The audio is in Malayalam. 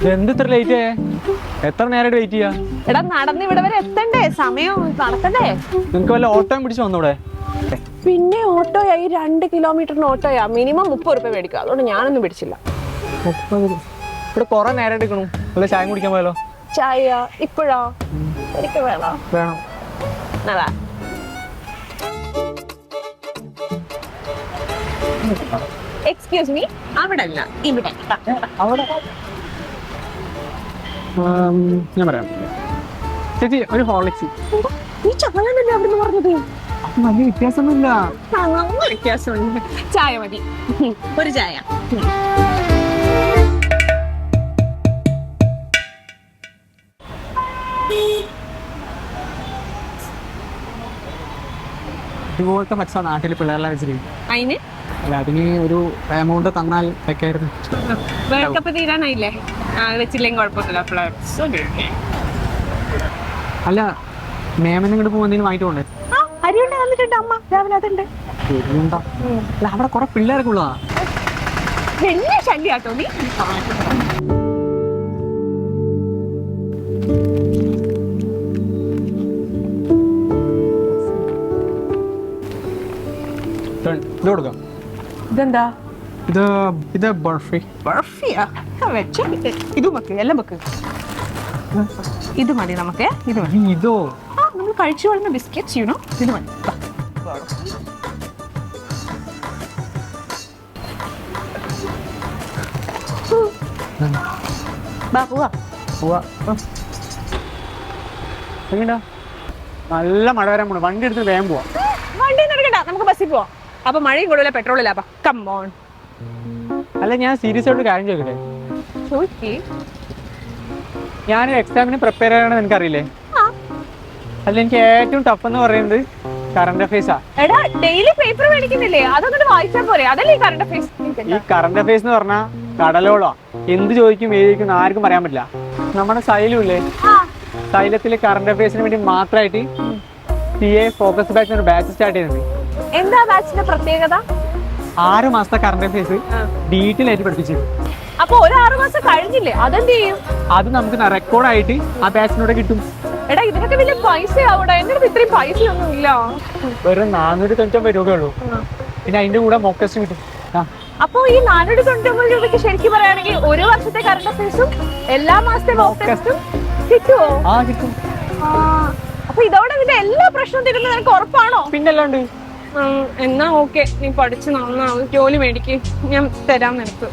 എന്ത് ഇത്ര ലേറ്റ് ആയേ? എത്ര നേരമായിട്ട് വെയിറ്റ് ചെയ്യാ? എടാ നടന്ന് ഇവിടെ വരെ എത്തണ്ടേ, സമയം നടക്കണ്ടേ? നിങ്ങക്ക് വല്ല ഓട്ടോയും പിടിച്ച് വന്നൂടെ? പിന്നെ ഓട്ടോയാ, ഈ 2 കിലോമീറ്ററിന് ഓട്ടോയാ, മിനിമം 30 രൂപ മേടിക്കുക. അതുകൊണ്ട് ഞാനൊന്നും പിടിച്ചില്ല. 30. ഇവിടെ കൊറേ നേരം എടുക്കണു. വല്ല ചായ കുടിക്കാൻ പോയാലോ? ചായ ഇപ്പോഴാ? എനിക്ക് വേണം. വേണം. അതാ എക്സ്ക്യൂസ് മീ, അവിടെ അല്ല ഇവിടെ. അവിടെ ഞാൻ പറയാം ചേച്ചി, ഒരു ഹോർലിക്സ്. നീ ചങ്ങലല്ലേ അവിടെ നിന്ന് പറഞ്ഞത്? വലിയ വ്യത്യാസമൊന്നുമില്ല. വ്യത്യാസമുണ്ട്. ചായ മതി, ഒരു ചായ. ഇതുപോലത്തെ ഫ്ലെക്സാ നാട്ടിൽ പിള്ളേരെല്ലാം വെച്ചിരിക്കും. അതിന് അല്ല, അതിന് ഒരു എമൗണ്ട് തന്നാൽ വെക്കായിരുന്നു. World cup തീരാനായില്ലേ? വെച്ചില്ലെങ്കിൽ കുഴപ്പമില്ല. അല്ല, മേമനെ ഇങ്ങോട്ട് പോകുന്നതിന് വാങ്ങിട്ട് പോണ്ടേ? അരിയുണ്ട വന്നിട്ടുണ്ട് അമ്മ രാവിലെ. അതുണ്ട്. അല്ല, അവിടെ കുറെ പിള്ളേരൊക്കെ ഉള്ളതാ. വലിയ ശല്യാട്ടോ നീ. ഇത് കൊടുക്കാം. ഇതെന്താ? ഇത് ബർഫി. ബർഫിയാ? ഇത് വെക്ക്, എല്ലാം വെക്ക്. ഇത് മതി നമുക്ക്. ഇത് മതി. ഇതോ? നമ്മൾ കഴിച്ചു വളർന്ന ബിസ്ക്കറ്റ്സ് ചെയ്യണോ? ഇത് മതി. നല്ല മഴ വരാൻ പോണു. വണ്ടി എടുത്ത് വേഗം പോവാം. വണ്ടി എടുക്കണ്ട, നമുക്ക് ബസ്സിൽ പോവാം. അപ്പൊ മഴയും കൊള്ളില്ല, പെട്രോളില്ല. അപ്പൊ കമ്മോൺ. അല്ല, ഞാൻ സീരിയസ് ആയിട്ട് കാര്യം ചോദിക്കട്ടെ? ഞാൻ എക്സാമിന് പ്രിപ്പയർ ചെയ്യണമെന്ന് എനിക്കറിയില്ലേ? അല്ല, എനിക്ക് ഏറ്റവും ടഫ് എന്ന് പറയുന്നത് കറണ്ട് അഫയേഴ്സാ. എടാ, ഡെയിലി പേപ്പർ മേടിക്കുന്നില്ലേ? അതൊക്കെ വായിച്ചാൽ പോരെ? അതല്ലേ ഈ കറണ്ട് അഫയേഴ്സ്. ഈ കറണ്ട് അഫയേഴ്സ് എന്ന് പറഞ്ഞാൽ കടലോളാ. എന്ത് ചോദിക്കും ഏത് ചോദിക്കും ആർക്കും പറയാൻ പറ്റില്ല. നമ്മുടെ സൈലമില്ലേ, സൈലത്തിൽ കറണ്ട് അഫയേഴ്സിന് വേണ്ടി മാത്രമായിട്ട് CA ഫോക്കസ് ബാച്ച് ഒരു ബാച്ച് സ്റ്റാർട്ട് ചെയ്യുന്നുണ്ട്. എന്താ ബാച്ചിന്റെ പ്രത്യേകത? 6 മാസത്തെ കറണ്ട് അഫയേഴ്സ് ഡീറ്റെയിൽ ആയിട്ട് പഠിപ്പിച്ചു. അപ്പൊ ഒരു 6 മാസം കഴിഞ്ഞില്ലേ? അതെന്ത് ചെയ്യും? അത് നമുക്ക് റെക്കോർഡായിട്ട് ആ ബാച്ചിനോട് കിട്ടും. എടാ, ഇതിനൊക്കെ വലിയ പൈസ ആവൂടാ. എന്റെ അടുത്ത് ഇത്രയും പൈസയൊന്നും ഇല്ല. വെറും 499 രൂപയുള്ളൂ. പിന്നെ അതിന്റെ കൂടെ മോക്ക് ടെസ്റ്റ് കിട്ടും. അപ്പൊ ഈ 499 രൂപയ്ക്ക് ശരിക്കും പറയുകയാണെങ്കിൽ ഒരു വർഷത്തെ കറണ്ട് അഫയേഴ്സും എല്ലാ മാസത്തെ മോക്ക് ടെസ്റ്റും കിട്ടുമോ? ആ, കിട്ടും. അപ്പൊ ഇതോടെ ഇതിന്റെ എല്ലാ പ്രശ്നവും തീരുന്നത് നിനക്ക് ഉറപ്പാണോ? പിന്നല്ലാണ്ട്. എന്നാ ഓക്കെ, നീ പഠിച്ച് നന്നാവും, ജോലി മേടിക്ക്, ഞാൻ തരാൻ നിനക്ക്.